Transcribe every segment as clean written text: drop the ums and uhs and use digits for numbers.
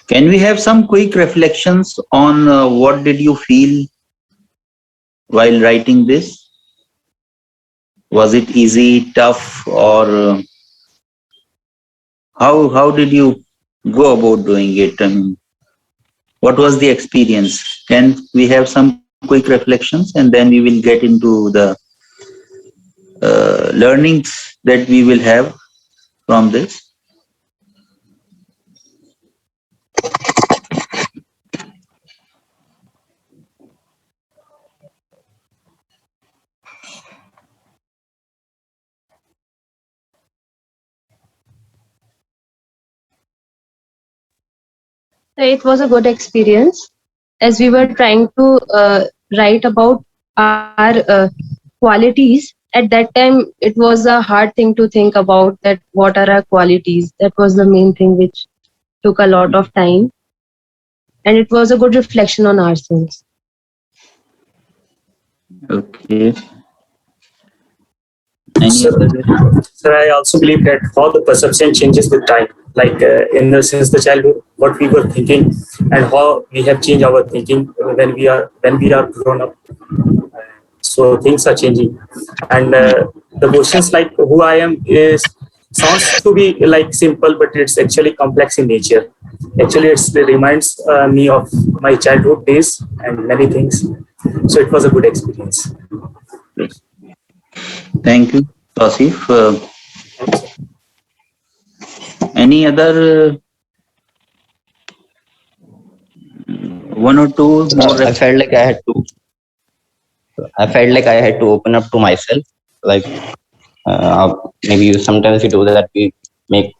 Can we have some quick reflections on what did you feel while writing this? Was it easy, tough, or how did you go about doing it? I mean, what was the experience? Can we have some quick reflections, and then we will get into the learnings that we will have from this? It was a good experience as we were trying to write about our qualities. At that time, it was a hard thing to think about that what are our qualities. That was the main thing which took a lot of time, and it was a good reflection on ourselves. Okay. Any So, other? sir, I also believe that how the perception changes with time, like in the since the childhood, what we were thinking, and how we have changed our thinking when we are grown up. So things are changing, and the questions like who I am is sounds to be like simple, but it's actually complex in nature. Actually, it reminds me of my childhood days and many things. So it was a good experience. Thank you, Tausif. Any other one or two So more? I felt like I had to open up to myself. Like maybe sometimes we do that. We make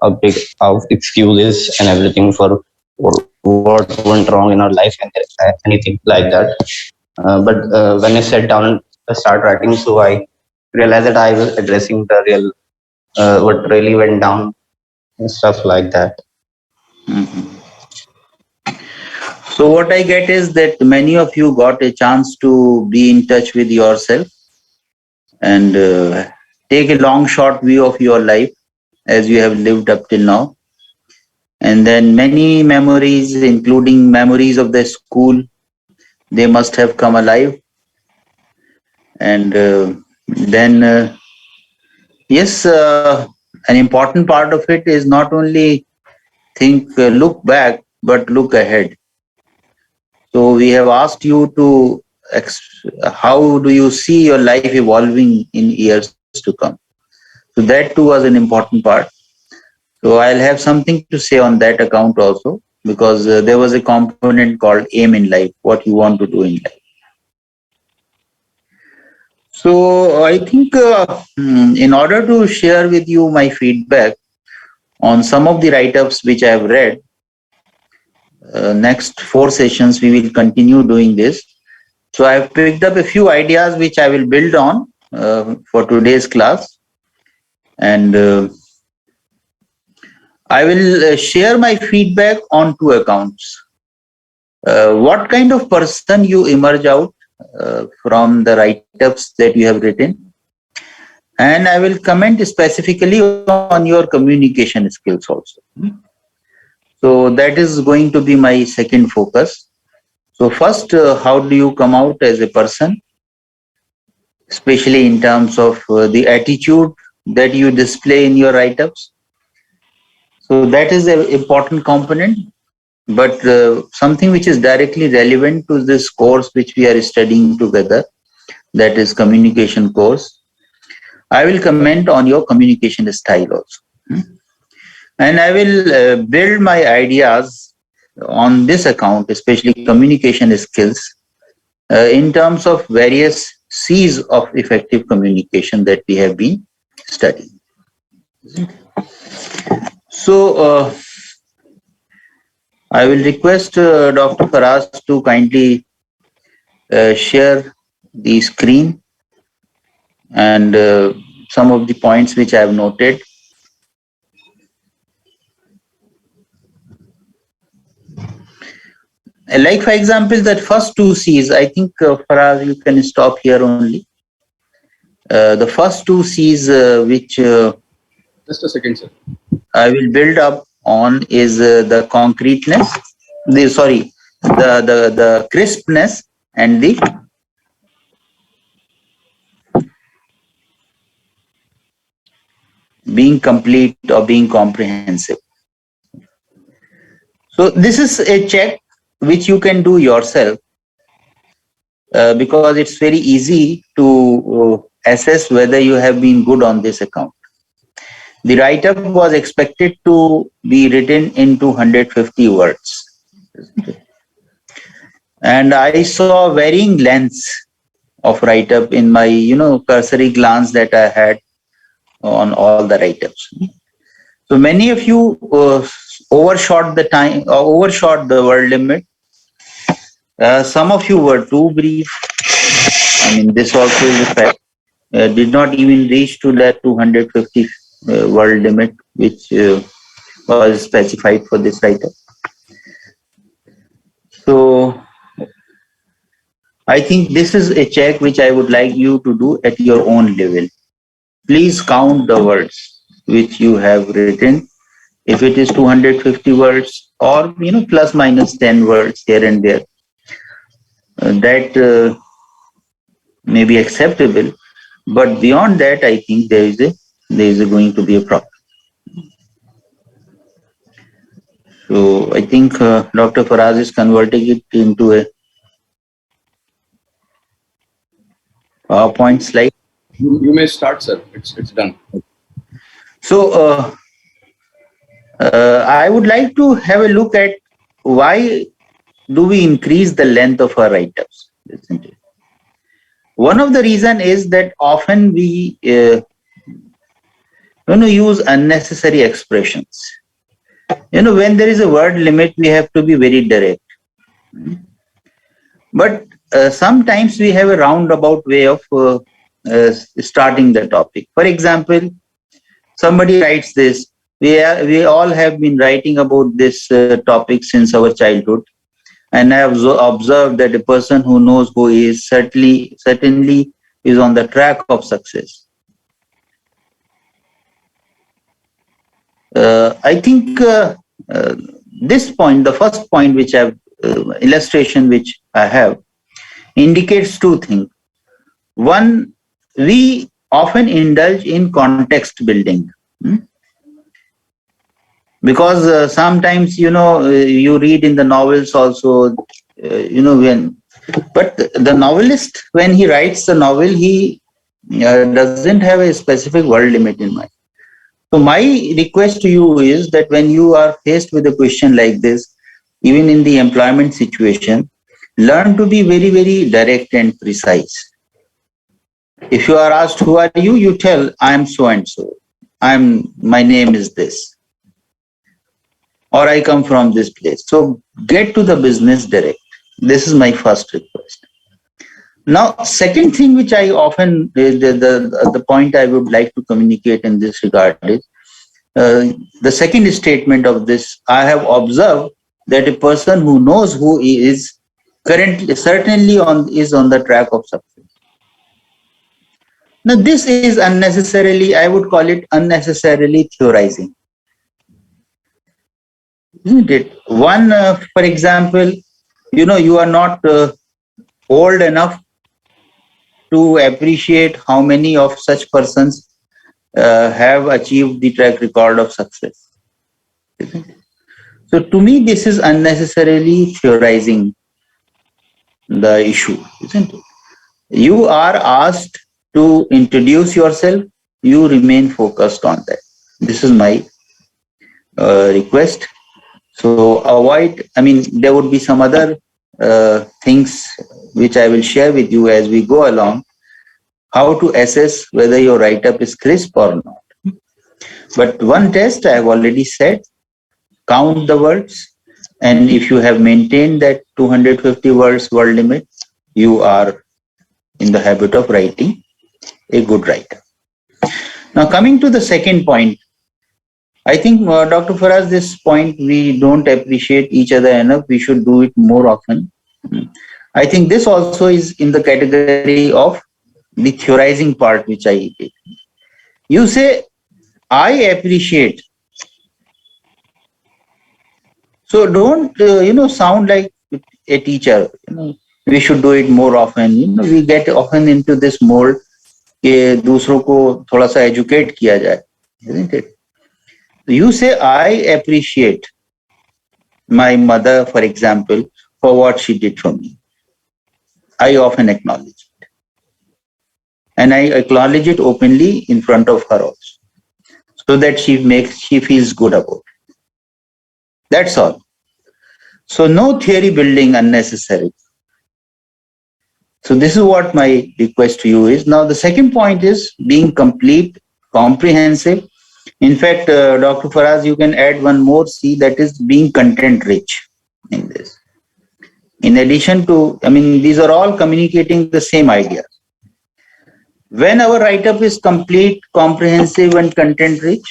a big of excuses and everything for what went wrong in our life and anything like that. But when I sat down and start writing, so I realized that I was addressing the real what really went down and stuff like that. Mhm. So what I get is that many of you got a chance to be in touch with yourself and take a long short view of your life as you have lived up till now. And then many memories, including memories of the school, they must have come alive. And then, yes, an important part of it is not only look back, but look ahead. So we have asked you to, how do you see your life evolving in years to come? So that too was an important part. So I'll have something to say on that account also, because there was a component called aim in life, what you want to do in life. So I think in order to share with you my feedback on some of the write-ups which I have read, next 4 sessions we will continue doing this. So I have picked up a few ideas which I will build on for today's class, and I will share my feedback on 2 accounts. What kind of person you emerge out from the write-ups that you have written, and I will comment specifically on your communication skills also. So that is going to be my second focus. So first, how do you come out as a person, especially in terms of the attitude that you display in your write-ups? So that is an important component, but something which is directly relevant to this course which we are studying together, that is communication course. I will comment on your communication style also. And I will build my ideas on this account, especially communication skills, in terms of various C's of effective communication that we have been studying. So I will request Dr. Faraz to kindly share the screen and some of the points which I have noted. Like, for example, that first 2 C's, I think, Faraz, you can stop here only. The first 2 C's which Just a second, sir. I will build up on is the concreteness, the crispness and the being complete or being comprehensive. So this is a check which you can do yourself because it's very easy to assess whether you have been good on this account. The write-up was expected to be written in 250 words. And I saw varying lengths of write-up in my, cursory glance that I had on all the write-ups. So many of you overshot the time, overshot the word limit. Some of you were too brief. I mean, this also is a fact. Did not even reach to that 250 word limit, which was specified for this write-up. So I think this is a check which I would like you to do at your own level. Please count the words which you have written. If it is 250 words or plus minus 10 words here and there, that may be acceptable. But beyond that, I think there is going to be a problem. So I think Dr. Faraz is converting it into a PowerPoint slide. You may start, sir. It's done. So I would like to have a look at why do we increase the length of our write-ups, isn't it? One of the reason is that often we use unnecessary expressions. When there is a word limit, we have to be very direct. But sometimes we have a roundabout way of starting the topic. For example, somebody writes this. We all have been writing about this topic since our childhood, and I have observed that a person who knows who he is certainly is on the track of success. I think this point, the first point which I have, illustration which I have, indicates two things. One, we often indulge in context building. Because sometimes, you read in the novels also, but the novelist, when he writes the novel, he doesn't have a specific word limit in mind. So my request to you is that when you are faced with a question like this, even in the employment situation, learn to be very, very direct and precise. If you are asked, who are you? You tell, I am so and so. My name is this. Or I come from this place. So get to the business direct. This is my first request. Now, second thing which I often, the point I would like to communicate in this regard is, the second statement of this, I have observed that a person who knows who he is currently certainly is on the track of success. Now, this is unnecessarily, I would call it unnecessarily theorizing. Isn't it? One, for example, you are not old enough to appreciate how many of such persons have achieved the track record of success. Isn't it? So to me, this is unnecessarily theorizing the issue, isn't it? You are asked to introduce yourself, you remain focused on that. This is my request. So avoid, there would be some other things which I will share with you as we go along, how to assess whether your write-up is crisp or not. But one test I have already said, count the words, and if you have maintained that 250 words word limit, you are in the habit of writing a good writer. Now coming to the second point, I think Dr. Faraz, this point we don't appreciate each other enough. We should do it more often. I think this also is in the category of the theorizing part which I did. You say, I appreciate So don't, sound like a teacher. We should do it more often. We get often into this mold कि दूसरों को थोड़ा सा educate किया जाए, isn't it? You say, I appreciate my mother, for example, for what she did for me. I often acknowledge it. And I acknowledge it openly in front of her also, so that she feels good about it. That's all. So no theory building unnecessary. So this is what my request to you is. Now the second point is being complete, comprehensive. In fact, Dr. Faraz, you can add one more C, that is being content rich in this. In addition to, these are all communicating the same idea. When our write-up is complete, comprehensive, and content rich,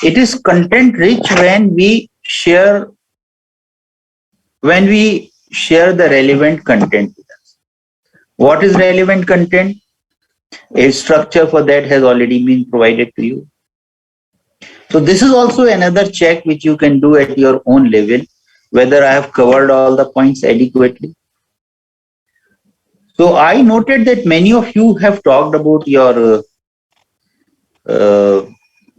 it is content rich when we share the relevant content with us. What is relevant content? A structure for that has already been provided to you. So this is also another check which you can do at your own level, whether I have covered all the points adequately. So I noted that many of you have talked about your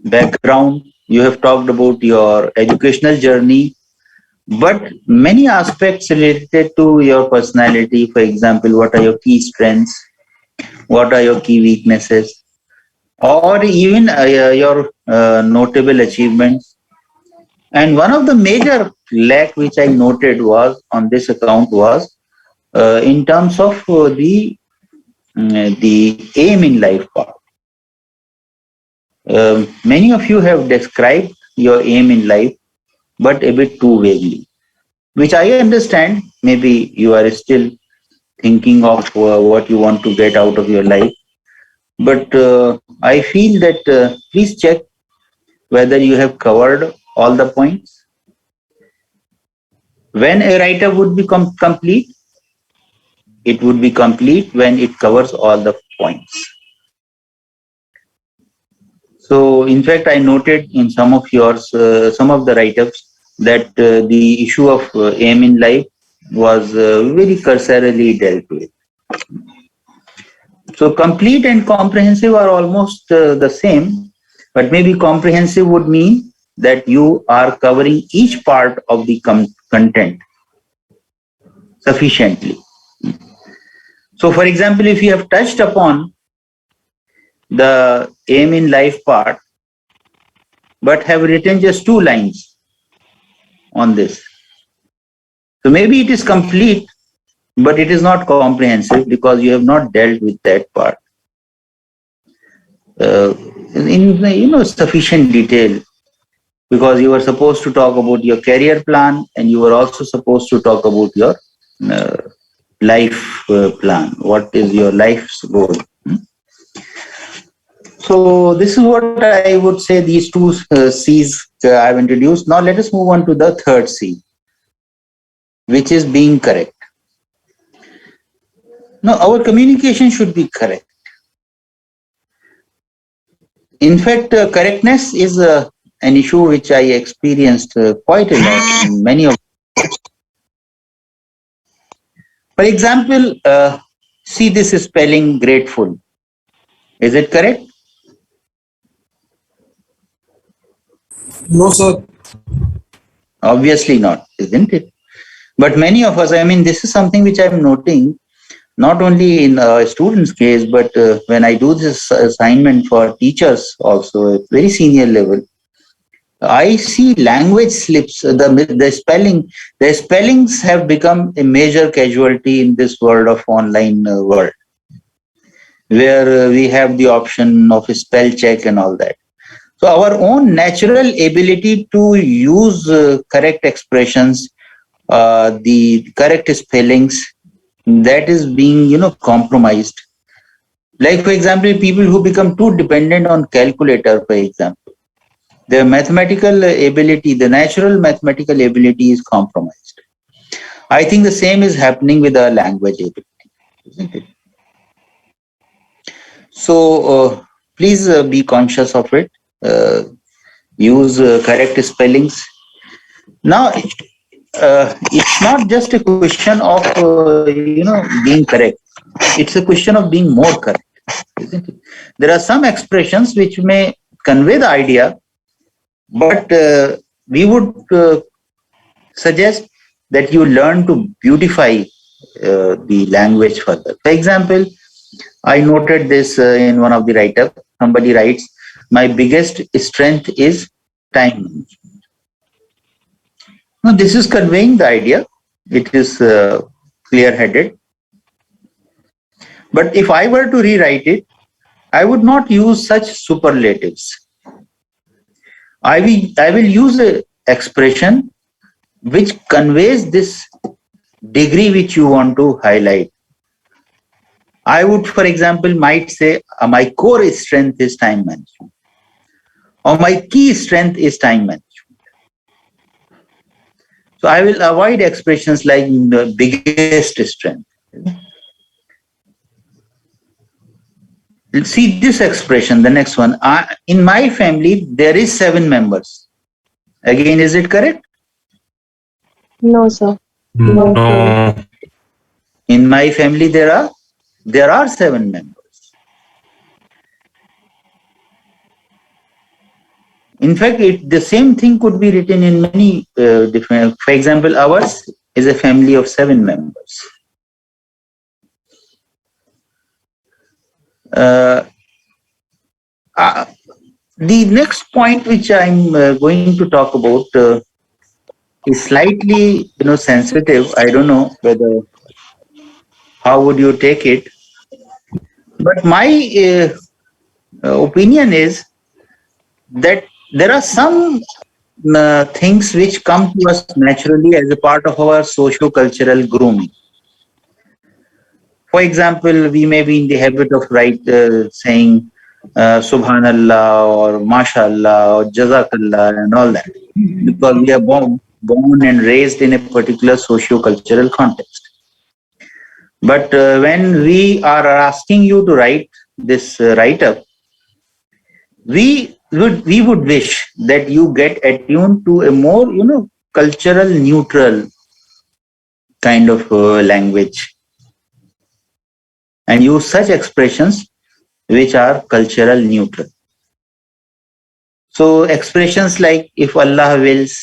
background, you have talked about your educational journey, but many aspects related to your personality, for example, what are your key strengths, what are your key weaknesses, or even your notable achievements. And one of the major lack which I noted was on this account was in terms of the aim in life part. Many of you have described your aim in life, but a bit too vaguely, which I understand. Maybe you are still thinking of what you want to get out of your life. But I feel that please check whether you have covered all the points. When a write-up would be complete, it would be complete when it covers all the points. So, in fact, I noted in some of yours, some of the write-ups, that the issue of aim in life was very cursorily dealt with. So, complete and comprehensive are almost the same, but maybe comprehensive would mean that you are covering each part of the content sufficiently. So, for example, if you have touched upon the aim in life part, but have written just 2 lines on this, so maybe it is complete, but it is not comprehensive because you have not dealt with that part in sufficient detail, because you were supposed to talk about your career plan and you were also supposed to talk about your life plan. What is your life's goal? So this is what I would say, these 2 C's I've introduced. Now let us move on to the third C, which is being correct. Now our communication should be correct. In fact, correctness is an issue which I experienced quite a lot in many of. For example, see this spelling grateful. Is it correct? No, sir. Obviously not, isn't it? But many of us, this is something which I'm noting, not only in a student's case, but when I do this assignment for teachers also at very senior level, I see language slips. The spellings have become a major casualty in this world of online world, where we have the option of a spell check and all that. So our own natural ability to use correct expressions, the correct spellings, that is being, compromised. Like, for example, people who become too dependent on calculator, for example, their mathematical ability, the natural mathematical ability is compromised. I think the same is happening with our language ability, isn't it? So please be conscious of it. Use correct spellings. Now, it's not just a question of being correct. It's a question of being more correct, isn't it? There are some expressions which may convey the idea, but we would suggest that you learn to beautify the language further. For example, I noted this in one of the write-up. Somebody writes, "My biggest strength is time management." Now, this is conveying the idea. It is clear-headed. But if I were to rewrite it, I would not use such superlatives. I will use an expression which conveys this degree which you want to highlight. I would, for example, might say, my core strength is time management, or my key strength is time management. So I will avoid expressions like the biggest strength. See this expression, the next one. In my family, there is 7 members. Again, is it correct? No, sir. No. In my family, there are 7 members. In fact, the same thing could be written in many different. For example, ours is a family of 7 members. The next point which I'm going to talk about is slightly, sensitive. I don't know whether how would you take it, but my opinion is that there are some things which come to us naturally as a part of our socio-cultural grooming. For example, we may be in the habit of saying Subhanallah or Mashallah or Jazakallah and all that, because we are born and raised in a particular socio-cultural context. But when we are asking you to write this write-up, we would wish that you get attuned to a more, cultural neutral kind of language and use such expressions which are cultural neutral. So expressions like "if Allah wills"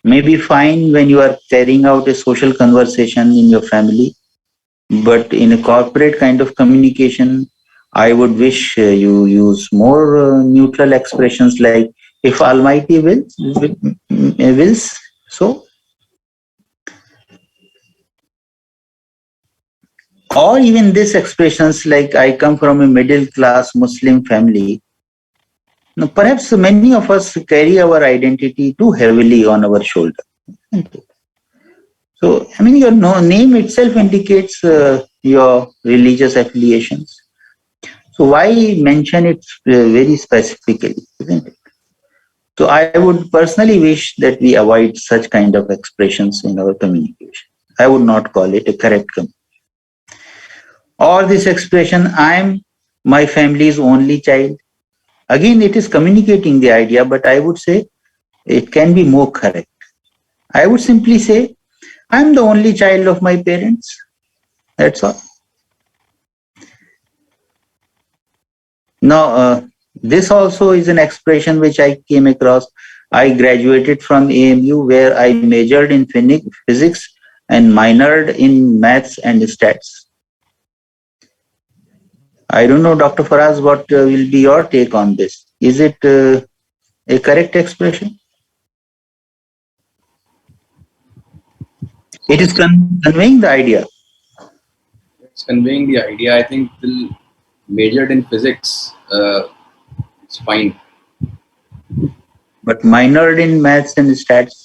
may be fine when you are carrying out a social conversation in your family, but in a corporate kind of communication, I would wish you use more neutral expressions like "if Almighty wills so." Or even these expressions like "I come from a middle class Muslim family." Now, perhaps many of us carry our identity too heavily on our shoulder. So, your name itself indicates your religious affiliations. So why mention it very specifically, isn't it? So I would personally wish that we avoid such kind of expressions in our communication. I would not call it a correct communication. Or this expression, "I am my family's only child." Again, it is communicating the idea, but I would say it can be more correct. I would simply say, "I'm the only child of my parents." That's all. Now, this also is an expression which I came across. I graduated from AMU, where I majored in physics and minored in maths and stats. I don't know, Dr. Faraz, what will be your take on this? Is it a correct expression? It is conveying the idea. It's conveying the idea. I think till majored in physics, it's fine. But minored in maths and stats?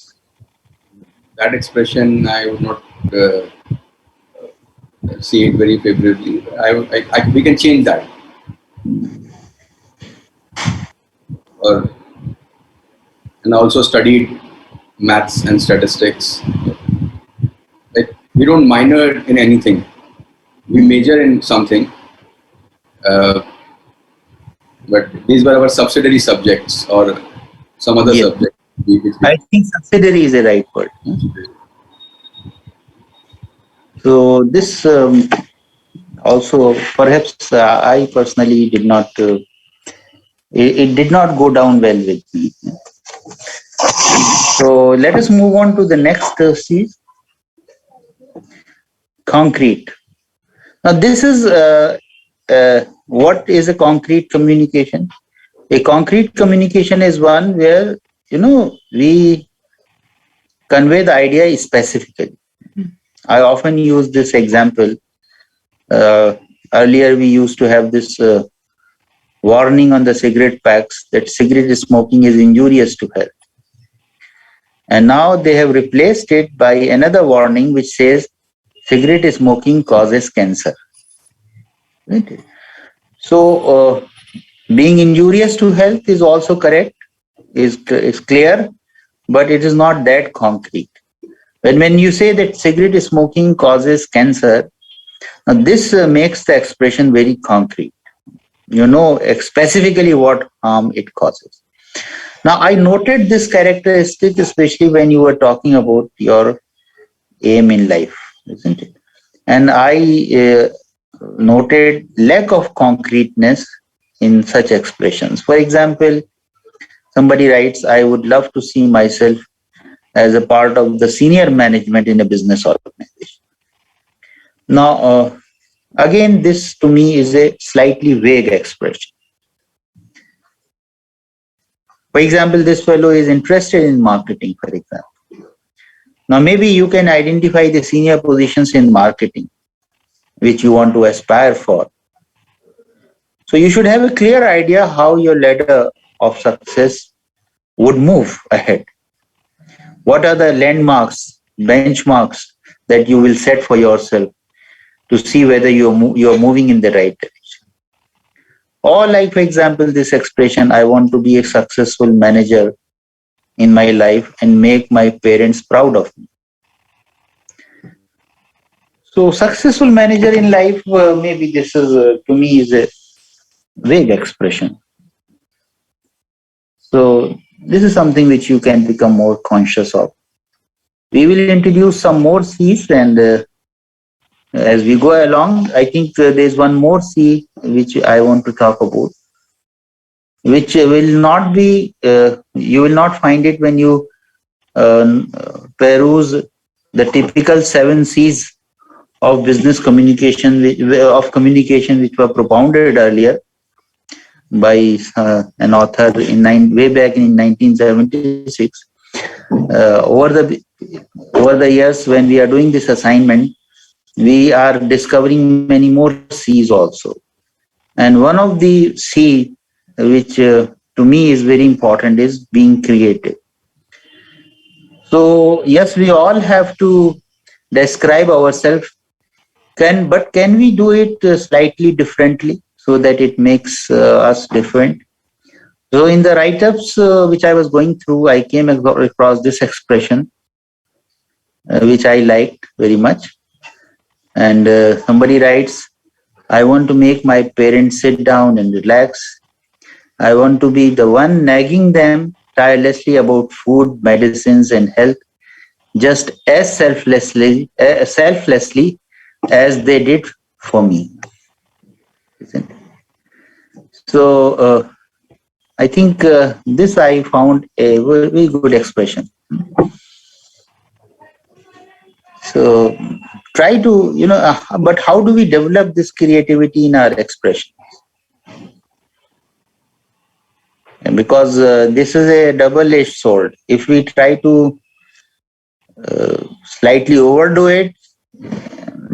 That expression, I would not see it very favorably. We can change that. And also studied maths and statistics. Like, we don't minor in anything. We major in something. But these were our subsidiary subjects or some other subject. I think subsidiary is the right word. So this also perhaps I personally did not. It did not go down well with me. So let us move on to the next C, concrete. Now this is what is a concrete communication? A concrete communication is one where we convey the idea specifically. I often use this example. Earlier we used to have this warning on the cigarette packs that cigarette smoking is injurious to health. And now they have replaced it by another warning which says cigarette smoking causes cancer. Right? So being injurious to health is also correct, is clear, but it is not that concrete. When you say that cigarette smoking causes cancer, now this makes the expression very concrete. You know specifically what harm it causes. Now, I noted this characteristic, especially when you were talking about your aim in life, isn't it? And I noted lack of concreteness in such expressions. For example, somebody writes, I would love to see myself as a part of the senior management in a business organization. Now, again, this to me is a slightly vague expression. For example, this fellow is interested in marketing, for example. Now, maybe you can identify the senior positions in marketing, which you want to aspire for. So you should have a clear idea how your ladder of success would move ahead. What are the landmarks, benchmarks that you will set for yourself to see whether you're moving in the right direction? Or like, for example, this expression, I want to be a successful manager in my life and make my parents proud of me. So successful manager in life, maybe this is, to me, is a vague expression. So this is something which you can become more conscious of. We will introduce some more C's, and as we go along, I think there's one more C which I want to talk about, which will not be, you will not find it when you peruse the typical 7 C's of business communication, which were propounded earlier by an author way back in 1976. Over the years, when we are doing this assignment, we are discovering many more C's also. And one of the C, which to me is very important, is being creative. So yes, we all have to describe ourselves, but can we do it slightly differently so that it makes us different? So in the write-ups which I was going through, I came across this expression, which I liked very much. And somebody writes, I want to make my parents sit down and relax. I want to be the one nagging them tirelessly about food, medicines, and health, just as selflessly as they did for me. Isn't it? So I think this I found a very good expression. So try to, but how do we develop this creativity in our expression? And because this is a double-edged sword. If we try to slightly overdo it,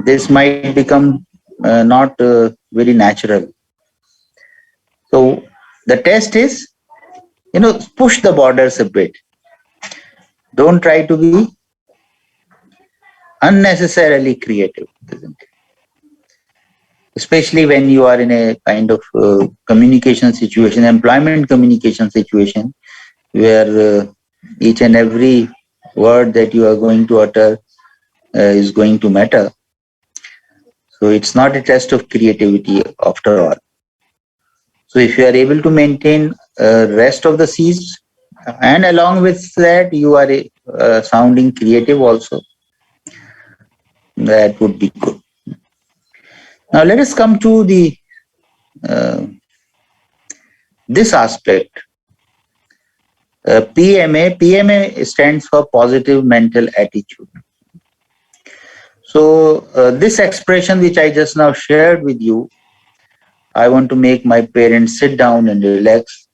this might become not very natural. So the test is, push the borders a bit. Don't try to be unnecessarily creative, isn't it? Especially when you are in a kind of communication situation, employment communication situation, where each and every word that you are going to utter is going to matter. So it's not a test of creativity after all. So if you are able to maintain rest of the C's, And along with that, you are sounding creative also. That would be good. Now let us come to the this aspect. PMA. PMA stands for positive mental attitude. So this expression which I just now shared with you, I want to make my parents sit down and relax.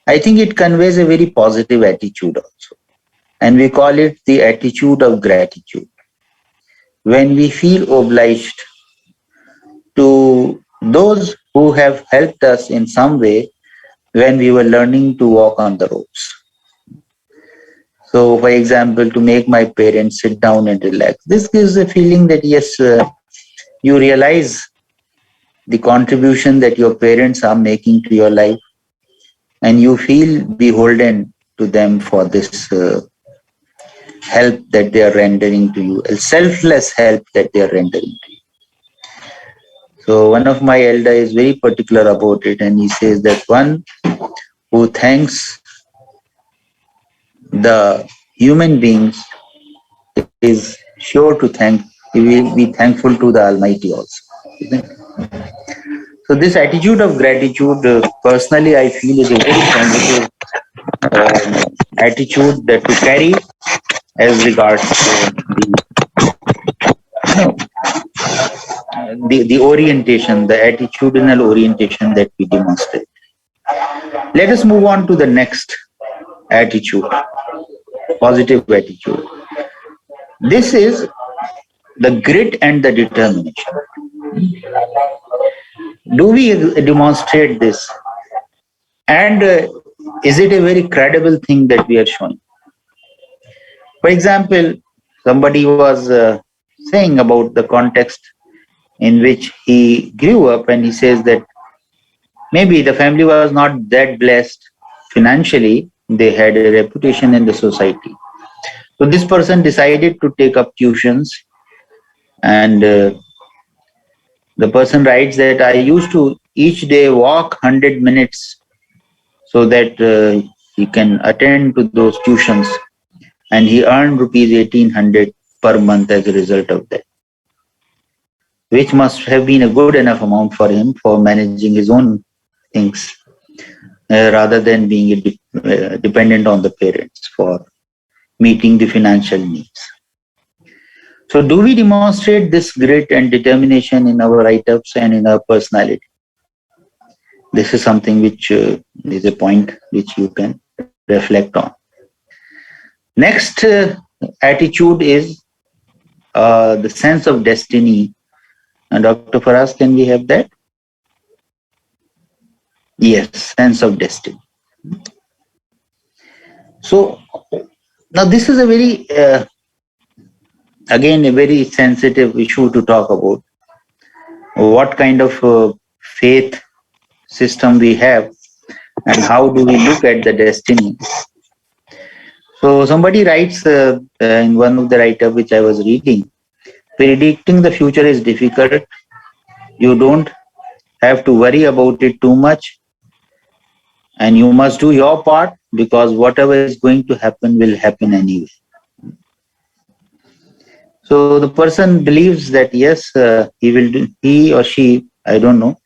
I think it conveys a very positive attitude also. And we call it the attitude of gratitude. When we feel obliged to those who have helped us in some way when we were learning to walk on the roads. So, for example, to make my parents sit down and relax, this gives a feeling that yes, you realize the contribution that your parents are making to your life, and you feel beholden to them for this help that they are rendering to you, a selfless help that they are rendering to you. So one of my elder is very particular about it, and he says that one who thanks the human beings is sure to thank, he will be thankful to the Almighty also. Isn't it? So this attitude of gratitude, personally, I feel is a very positive attitude that to carry as regards the orientation, the attitudinal orientation that we demonstrate. Let us move on to the next attitude, positive attitude. This is the grit and the determination. Do we demonstrate this? And is it a very credible thing that we are showing? For example, somebody was saying about the context in which he grew up, and he says that maybe the family was not that blessed financially, they had a reputation in the society. So this person decided to take up tuitions, and the person writes that I used to each day walk 100 minutes so that he can attend to those tuitions, and he earned rupees 1800 per month as a result of that, which must have been a good enough amount for him for managing his own things rather than being dependent on the parents for meeting the financial needs. So do we demonstrate this grit and determination in our write-ups and in our personality? This is something which is a point which you can reflect on. Next attitude is the sense of destiny. And Dr. Faraz, can we have that? Yes, sense of destiny. So now this is a very, again, a very sensitive issue to talk about. What kind of faith system we have and how do we look at the destiny. So somebody writes in one of the write-up which I was reading, predicting the future is difficult. You don't have to worry about it too much, and you must do your part because whatever is going to happen will happen anyway. So the person believes that yes, he will do, he or she, I don't know,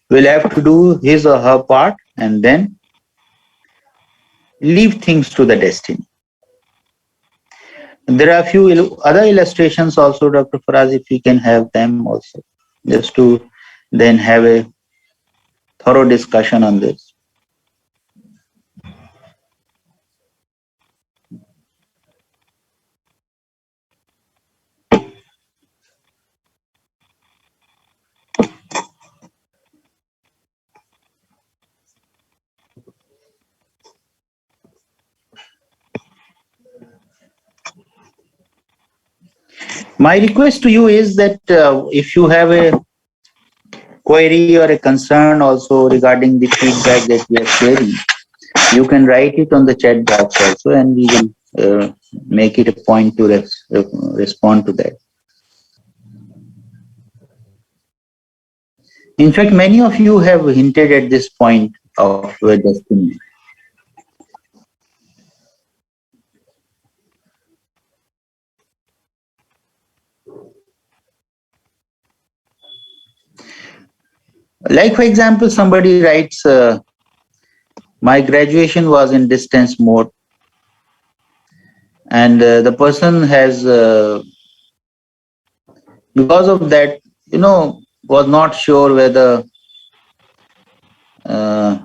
will have to do his or her part and then leave things to the destiny. There are a few other illustrations also, Dr. Faraz, if we can have them also, just to then have a thorough discussion on this. My request to you is that if you have a query or a concern also regarding the feedback that we are sharing, you can write it on the chat box also, and we will make it a point to respond to that. In fact, many of you have hinted at this point of destiny. Like, for example, somebody writes, my graduation was in distance mode, and the person has, because of that, was not sure whether uh,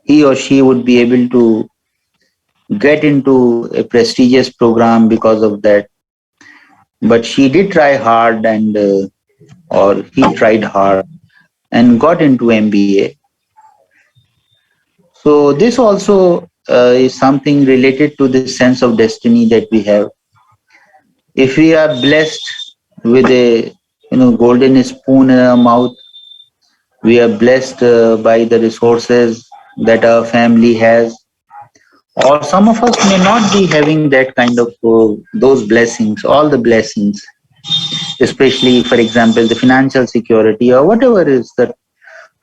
he or she would be able to get into a prestigious program because of that. But she did try hard, and or he tried hard and got into MBA. So this also is something related to this sense of destiny that we have. If we are blessed with a golden spoon in our mouth, we are blessed by the resources that our family has, or some of us may not be having that kind of those blessings, all the blessings, especially, for example, the financial security or whatever is the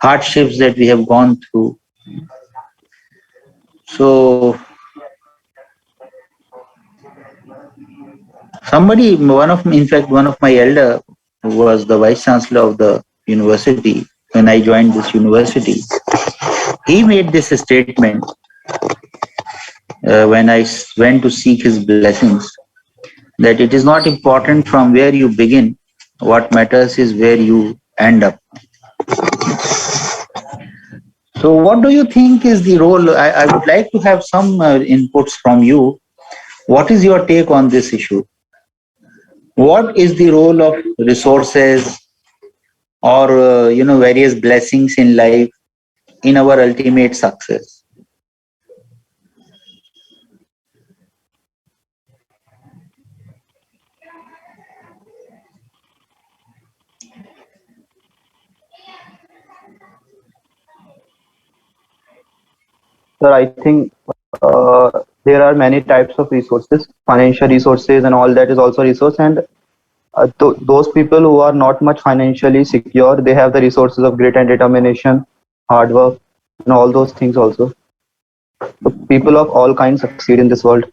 hardships that we have gone through. So in fact, one of my elder, who was the vice chancellor of the university when I joined this university, he made this statement when I went to seek his blessings, that it is not important from where you begin, what matters is where you end up. So what do you think is the role? I would like to have some inputs from you. What is your take on this issue? What is the role of resources or various blessings in life in our ultimate success? Sir, I think there are many types of resources, financial resources, and all that is also resource. And those people who are not much financially secure, they have the resources of grit and determination, hard work, and all those things also. So people of all kinds succeed in this world.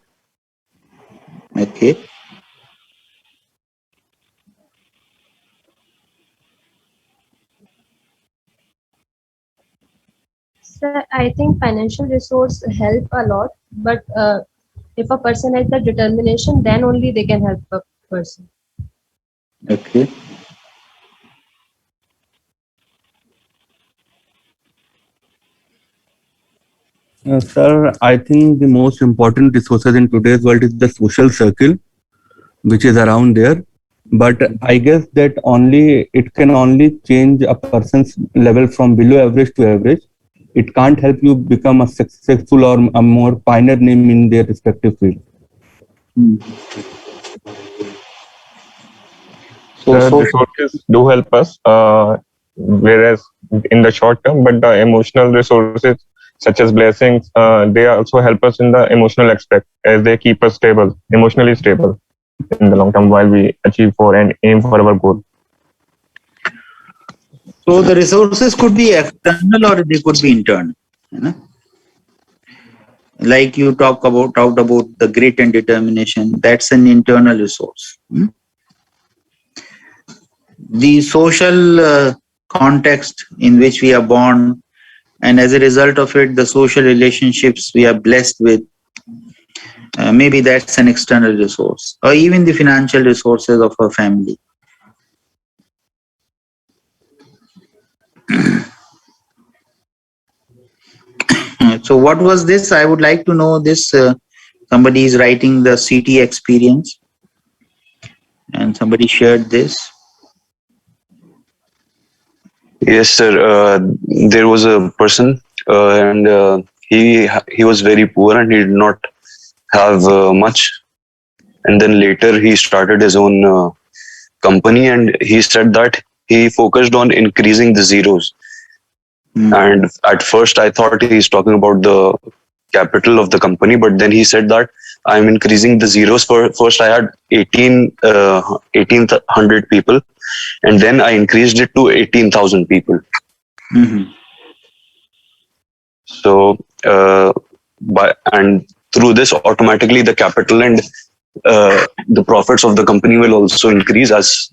Okay. So I think financial resource help a lot, but if a person has the determination, then only they can help a person. Okay. Sir, I think the most important resources in today's world is the social circle, which is around there. But I guess that it can only change a person's level from below average to average. It can't help you become a successful or a more pioneer name in their respective field. So The resources do help us, whereas in the short term, but the emotional resources such as blessings, they also help us in the emotional aspect as they keep us stable, emotionally stable in the long term while we achieve for and aim for our goal. So the resources could be external or they could be internal. Like you talked about the grit and determination, that's an internal resource. The social context in which we are born, and as a result of it, the social relationships we are blessed with, maybe that's an external resource, or even the financial resources of our family. So what was this? I would like to know this. Somebody is writing the CT experience, and somebody shared this. Yes, sir. There was a person, and he was very poor, and he did not have much. And then later he started his own company, and he said that he focused on increasing the zeros. And at first, I thought he's talking about the capital of the company, but then he said that I'm increasing the zeros. First, I had 1,800 people, and then I increased it to 18,000 people. So, and through this, automatically the capital and the profits of the company will also increase as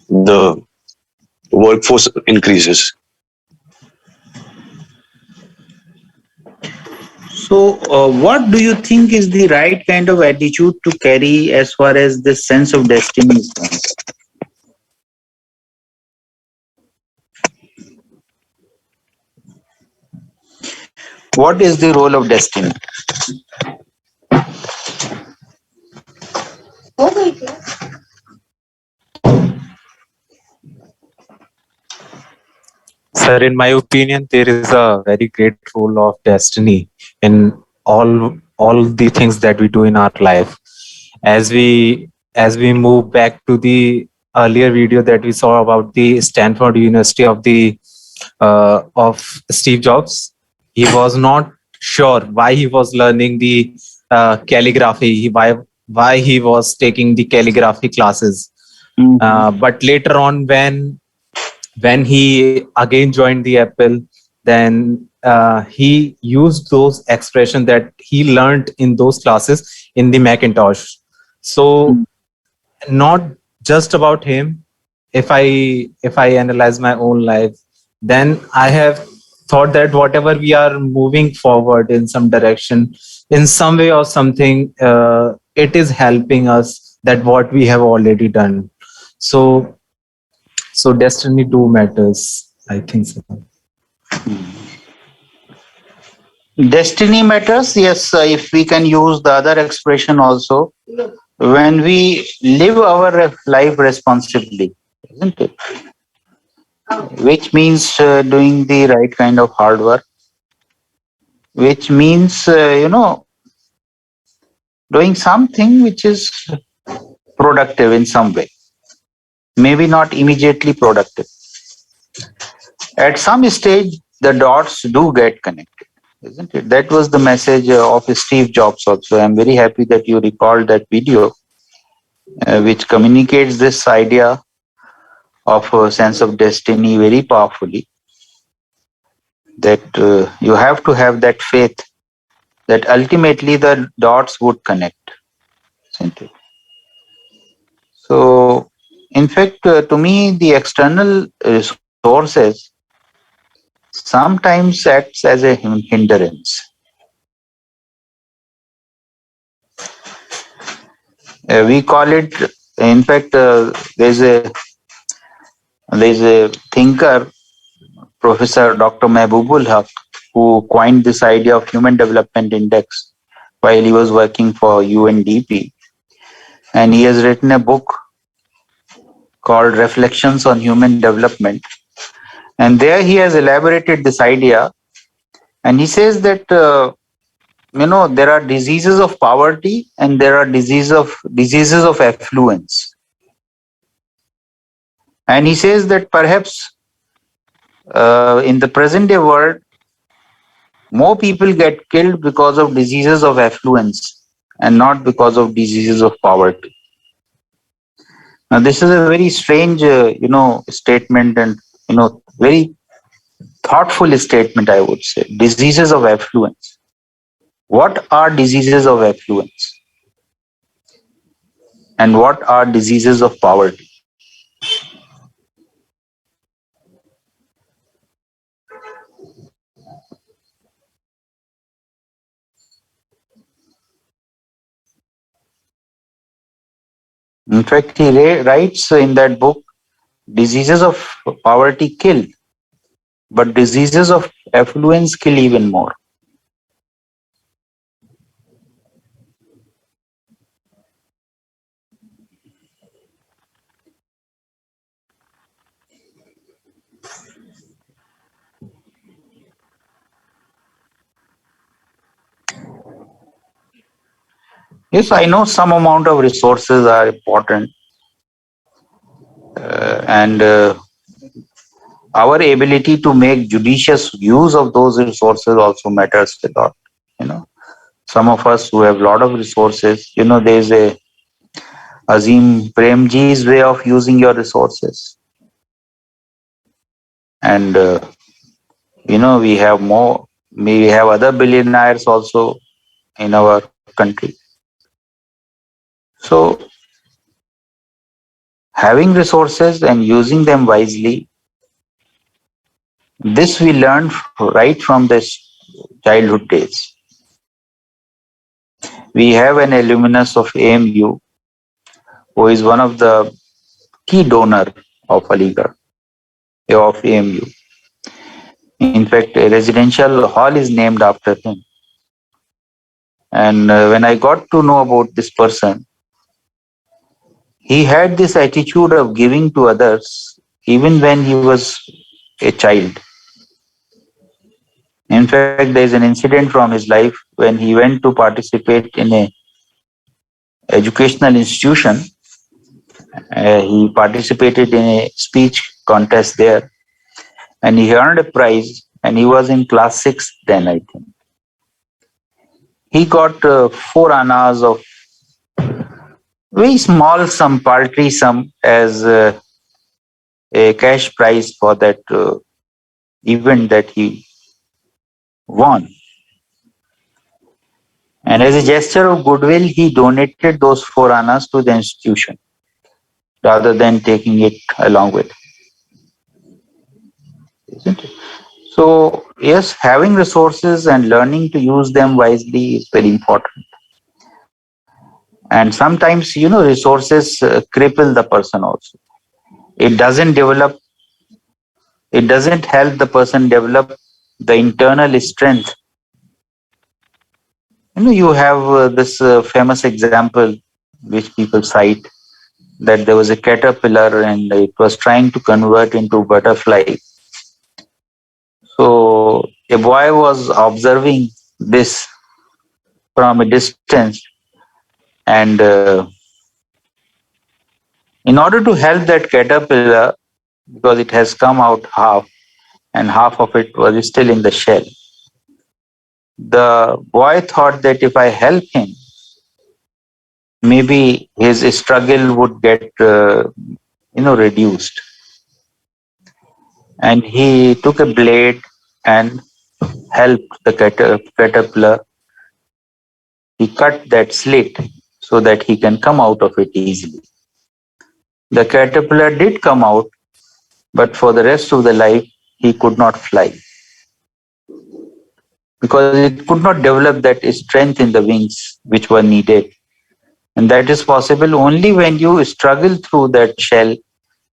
the workforce increases. So, what do you think is the right kind of attitude to carry as far as this sense of destiny is concerned? What is the role of destiny? Sir, in my opinion, there is a very great role of destiny in all the things that we do in our life. As we move back to the earlier video that we saw about the Stanford University of Steve Jobs, he was not sure why he was learning the calligraphy, why he was taking the calligraphy classes. But later on, when he again joined the Apple, then he used those expressions that he learned in those classes in the Macintosh. So not just about him. If I analyze my own life, then I have thought that whatever we are moving forward in some direction, in some way or something, it is helping us that what we have already done. So destiny do matters, I think so. Destiny matters, yes, if we can use the other expression also. When we live our life responsibly, isn't it? Which means doing the right kind of hard work, which means, doing something which is productive in some way. Maybe not immediately productive. At some stage, the dots do get connected, isn't it? That was the message of Steve Jobs also. I'm very happy that you recalled that video, which communicates this idea of a sense of destiny very powerfully. That you have to have that faith that ultimately the dots would connect, isn't it? So, in fact, to me, the external resources sometimes acts as a hindrance. We call it, in fact, there's a thinker, Professor Dr. Mehboob Haq, who coined this idea of Human Development Index while he was working for UNDP. And he has written a book called Reflections on Human Development. And there he has elaborated this idea. And he says that, there are diseases of poverty and there are diseases of affluence. And he says that perhaps in the present day world, more people get killed because of diseases of affluence and not because of diseases of poverty. Now, this is a very strange, statement and, very thoughtful statement, I would say. Diseases of affluence. What are diseases of affluence? And what are diseases of poverty? In fact, he writes in that book, diseases of poverty kill, but diseases of affluence kill even more. Yes, I know some amount of resources are important, and our ability to make judicious use of those resources also matters a lot. Some of us who have a lot of resources, there's a Azim Premji's way of using your resources, and we have more. We have other billionaires also in our country. So, having resources and using them wisely This we learned right from this childhood days. We have an alumnus of AMU who is one of the key donor of Aligarh, of AMU. In fact, a residential hall is named after him. And when I got to know about this person, he had this attitude of giving to others even when he was a child. In fact, there is an incident from his life when he went to participate in a educational institution. He participated in a speech contest there, and he earned a prize, and he was in class 6 then, I think. He got 4 annas of very small sum, paltry sum, as a cash prize for that event that he won. And as a gesture of goodwill, he donated those 4 annas to the institution rather than taking it along with him. Isn't it? So, yes, having resources and learning to use them wisely is very important. And sometimes, resources cripple the person also. It doesn't help the person develop the internal strength. You have this famous example which people cite, that there was a caterpillar and it was trying to convert into butterfly. So a boy was observing this from a distance, and in order to help that caterpillar, because it has come out half and half of it was still in the shell, the boy thought that if I help him, maybe his struggle would get reduced. And he took a blade and helped the caterpillar. He cut that slit so that he can come out of it easily. The caterpillar did come out, but for the rest of the life, he could not fly, because it could not develop that strength in the wings which were needed. And that is possible only when you struggle through that shell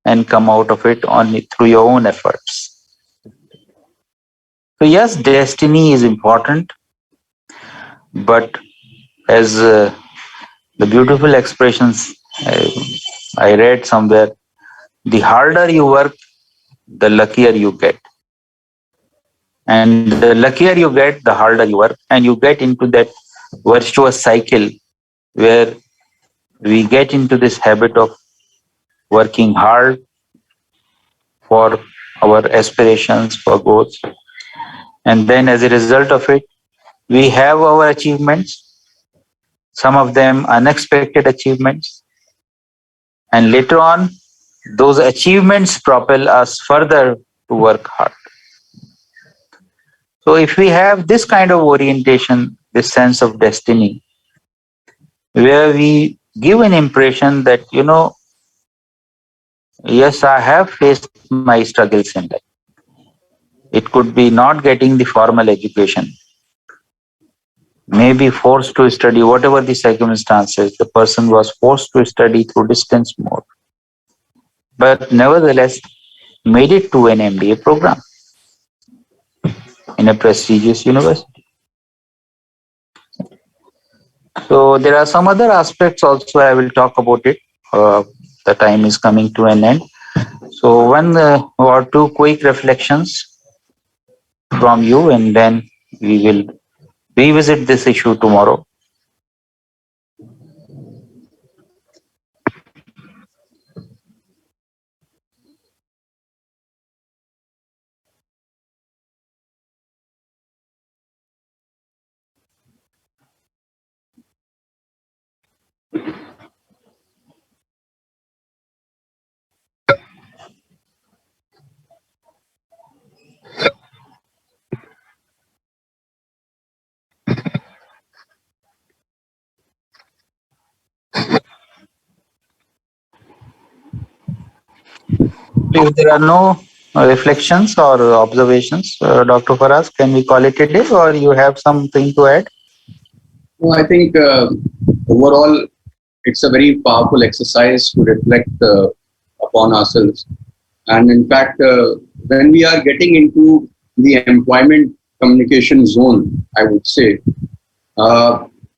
and come out of it only through your own efforts. So yes, destiny is important, but as the beautiful expressions I read somewhere, the harder you work, the luckier you get. And the luckier you get, the harder you work, and you get into that virtuous cycle where we get into this habit of working hard for our aspirations, for goals. And then as a result of it, we have our achievements, some of them unexpected achievements. And later on, those achievements propel us further to work hard. So if we have this kind of orientation, this sense of destiny, where we give an impression that, yes, I have faced my struggles in life. It could be not getting the formal education, maybe forced to study, whatever the circumstances, the person was forced to study through distance mode, but nevertheless made it to an MBA program in a prestigious university. So there are some other aspects also, I will talk about it. The time is coming to an end. So one or two quick reflections from you, and then we will revisit this issue tomorrow. If there are no reflections or observations, Dr. Faraz? Can we call it a day, or you have something to add? No, I think overall it's a very powerful exercise to reflect upon ourselves. And in fact, when we are getting into the employment communication zone, I would say,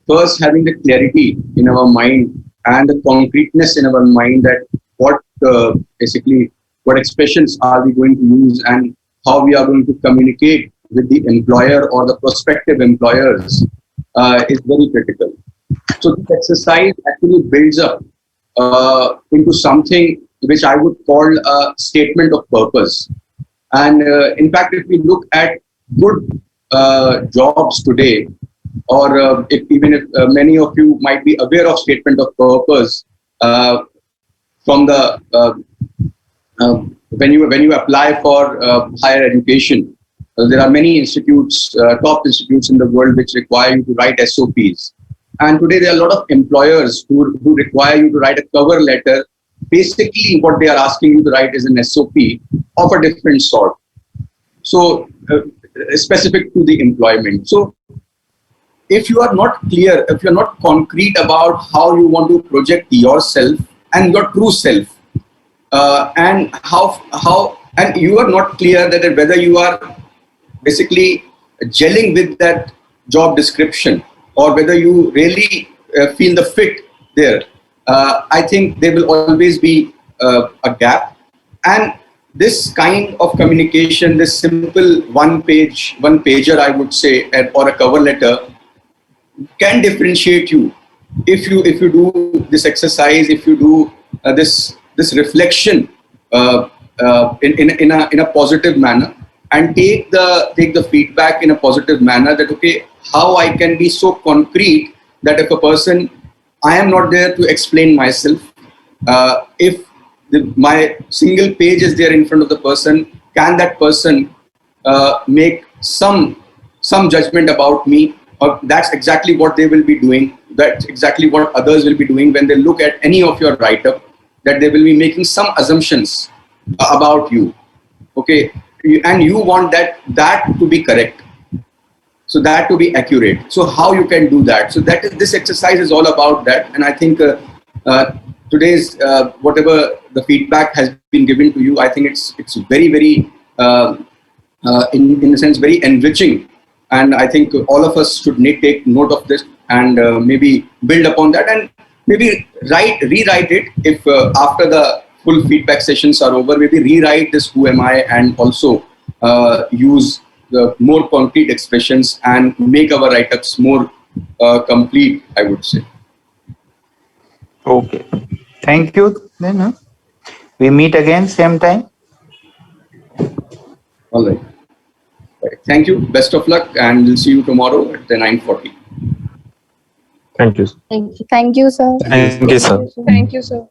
first having the clarity in our mind and the concreteness in our mind that what basically what expressions are we going to use and how we are going to communicate with the employer or the prospective employers is very critical. So this exercise actually builds up into something which I would call a statement of purpose. And in fact, if we look at good jobs today, or even if many of you might be aware of statement of purpose from the when you apply for higher education, there are many institutes, top institutes in the world which require you to write SOPs. And today there are a lot of employers who require you to write a cover letter. Basically, what they are asking you to write is an SOP of a different sort. So specific to the employment. So if you are not clear, if you're not concrete about how you want to project yourself and your true self, and and you are not clear that whether you are basically gelling with that job description or whether you really feel the fit there, I think there will always be a gap. And this kind of communication, this simple one pager, I would say, or a cover letter, can differentiate you if you do this exercise, if you do this reflection in a positive manner, and take the feedback in a positive manner, that okay, how I can be so concrete that if a person, I am not there to explain myself, if my single page is there in front of the person, can that person make some judgment about me, or that's exactly what they will be doing, that's exactly what others will be doing when they look at any of your write-up, that they will be making some assumptions about you, okay, and you want that to be correct, so that to be accurate. So how you can do that? So this exercise is all about that. And I think today's whatever the feedback has been given to you, I think it's very, very in a sense very enriching, and I think all of us should take note of this and maybe build upon that, and maybe rewrite it if after the full feedback sessions are over, maybe rewrite this who am I, and also use the more concrete expressions and make our write-ups more complete, I would say. Okay. Thank you. Then we meet again same time. All right. Thank you. Best of luck, and we'll see you tomorrow at the 9:40. Thank you. Thank you. Thank you, sir. Thank you, sir. Thank you, sir.